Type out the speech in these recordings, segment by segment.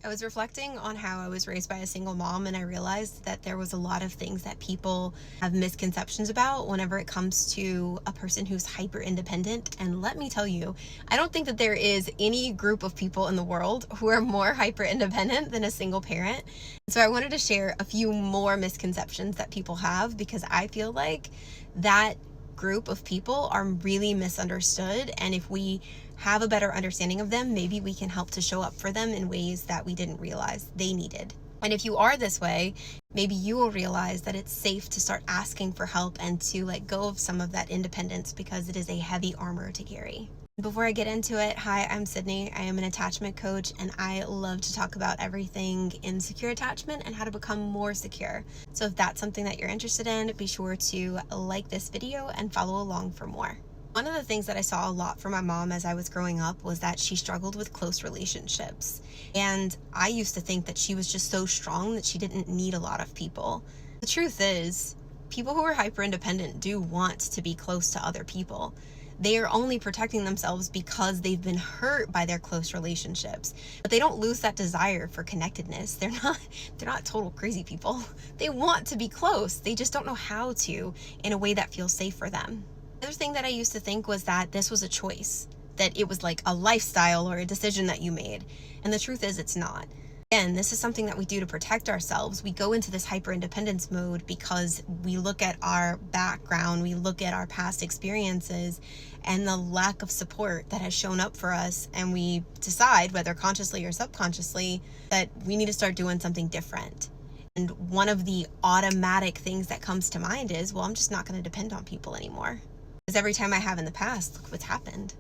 I was reflecting on how I was raised by a single mom, and I realized that there was a lot of things that people have misconceptions about whenever it comes to a person who's hyper independent. And let me tell you, I don't think that there is any group of people in the world who are more hyper independent than a single parent. So I wanted to share a few more misconceptions that people have, because I feel like that group of people are really misunderstood, and if we have a better understanding of them, maybe we can help to show up for them in ways that we didn't realize they needed. And if you are this way, maybe you will realize that it's safe to start asking for help and to let go of some of that independence, because it is a heavy armor to carry. Before I get into it, hi, I'm Sydney. I am an attachment coach, and I love to talk about everything in secure attachment and how to become more secure. So if that's something that you're interested in, be sure to like this video and follow along for more. One of the things that I saw a lot from my mom as I was growing up was that she struggled with close relationships. And I used to think that she was just so strong that she didn't need a lot of people. The truth is, people who are hyper independent do want to be close to other people. They are only protecting themselves because they've been hurt by their close relationships. But they don't lose that desire for connectedness. They're not total crazy people. They want to be close. They just don't know how to in a way that feels safe for them. The other thing that I used to think was that this was a choice, that it was like a lifestyle or a decision that you made. And the truth is, it's not. Again, this is something that we do to protect ourselves. We go into this hyper independence mode because we look at our background, we look at our past experiences and the lack of support that has shown up for us, and we decide, whether consciously or subconsciously, that we need to start doing something different. And one of the automatic things that comes to mind is, well, I'm just not going to depend on people anymore. Because every time I have in the past, look what's happened.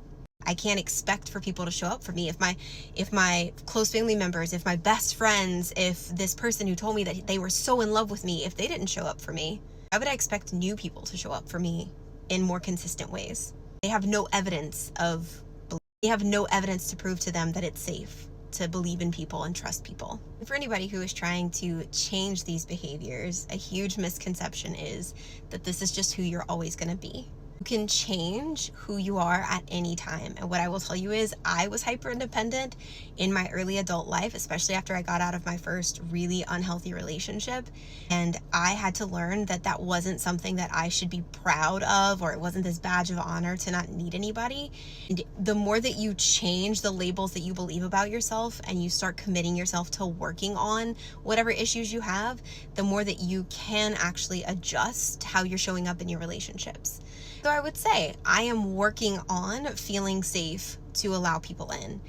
I can't expect for people to show up for me. If my close family members, if my best friends, if this person who told me that they were so in love with me, if they didn't show up for me, why would I expect new people to show up for me in more consistent ways? They have no evidence to prove to them that it's safe to believe in people and trust people. And for anybody who is trying to change these behaviors, a huge misconception is that this is just who you're always going to be. You can change who you are at any time. And what I will tell you is, I was hyper independent in my early adult life, especially after I got out of my first really unhealthy relationship. And I had to learn that that wasn't something that I should be proud of, or it wasn't this badge of honor to not need anybody. And the more that you change the labels that you believe about yourself, and you start committing yourself to working on whatever issues you have, the more that you can actually adjust how you're showing up in your relationships. So I would say I am working on feeling safe to allow people in.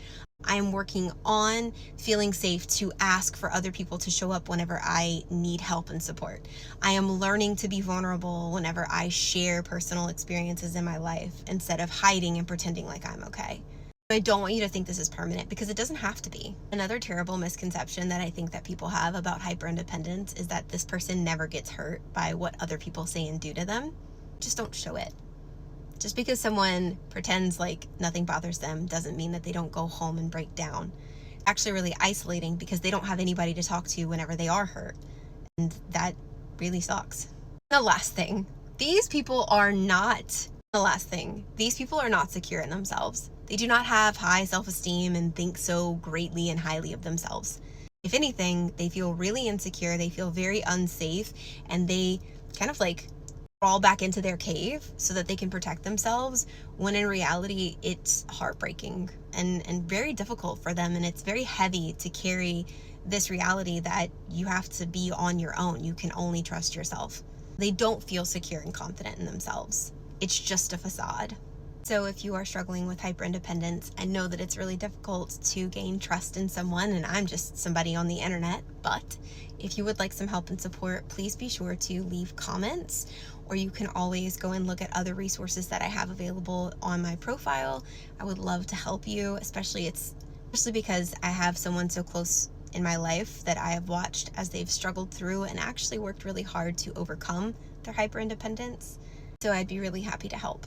I am working on feeling safe to ask for other people to show up whenever I need help and support. I am learning to be vulnerable whenever I share personal experiences in my life, instead of hiding and pretending like I'm okay. I don't want you to think this is permanent, because it doesn't have to be. Another terrible misconception that I think that people have about hyperindependence is that this person never gets hurt by what other people say and do to them. Just don't show it. Just because someone pretends like nothing bothers them doesn't mean that they don't go home and break down. It's actually really isolating, because they don't have anybody to talk to whenever they are hurt. And that really sucks. The last thing, these people are not secure in themselves. They do not have high self-esteem and think so greatly and highly of themselves. If anything, they feel really insecure, they feel very unsafe, and they kind of like crawl back into their cave so that they can protect themselves, when in reality it's heartbreaking and very difficult for them, and it's very heavy to carry this reality that you have to be on your own. You can only trust yourself. They don't feel secure and confident in themselves. It's just a facade. So if you are struggling with hyperindependence, I know that it's really difficult to gain trust in someone, and I'm just somebody on the internet, but if you would like some help and support, please be sure to leave comments, or you can always go and look at other resources that I have available on my profile. I would love to help you, especially because I have someone so close in my life that I have watched as they've struggled through and actually worked really hard to overcome their hyperindependence. So I'd be really happy to help.